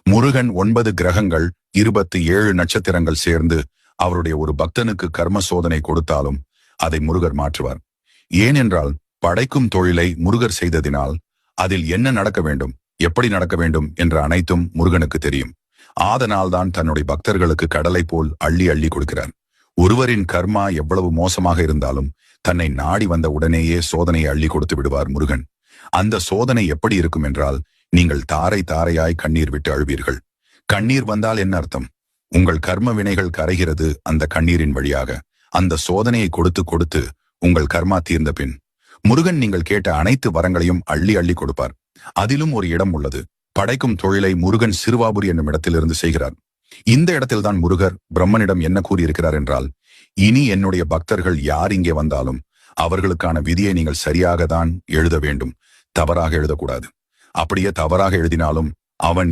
முருகன் 9 கிரகங்கள் 27 நட்சத்திரங்கள் சேர்ந்து அவருடைய ஒரு பக்தனுக்கு கர்ம சோதனை கொடுத்தாலும் அதை முருகர் மாற்றுவார். ஏனென்றால் படைக்கும் தொழிலை முருகர் செய்ததினால் அதில் என்ன நடக்க வேண்டும், எப்படி நடக்க வேண்டும் என்ற அனைத்தும் முருகனுக்கு தெரியும். ஆதனால்தான் தன்னுடைய பக்தர்களுக்கு கடலை போல் அள்ளி அள்ளி கொடுக்கிறார். ஒருவரின் கர்மா எவ்வளவு மோசமாக இருந்தாலும் தன்னை நாடி வந்த உடனேயே சோதனையை அள்ளி கொடுத்து விடுவார் முருகன். அந்த சோதனை எப்படி இருக்கும் என்றால், நீங்கள் தாரை தாரையாய் கண்ணீர் விட்டு அழுவீர்கள். கண்ணீர் வந்தால் என்ன அர்த்தம்? உங்கள் கர்ம வினைகள் கரைகிறது அந்த கண்ணீரின் வழியாக. அந்த சோதனையை கொடுத்து கொடுத்து உங்கள் கர்மா தீர்ந்த பின் முருகன் நீங்கள் கேட்ட அனைத்து வரங்களையும் அள்ளி அள்ளி கொடுப்பார். அதிலும் ஒரு இடம் உள்ளது. படைக்கும் தொழிலை முருகன் சிறுவாபுரி என்னும் இடத்திலிருந்து செய்கிறார். இந்த இடத்தில்தான் முருகர் பிரம்மனிடம் என்ன கூறியிருக்கிறார் என்றால், இனி என்னுடைய பக்தர்கள் யார் இங்கே வந்தாலும் அவர்களுக்கான விதியை நீங்கள் சரியாக தான் எழுத வேண்டும், தவறாக எழுதக்கூடாது. அப்படியே தவறாக எழுதினாலும் அவன்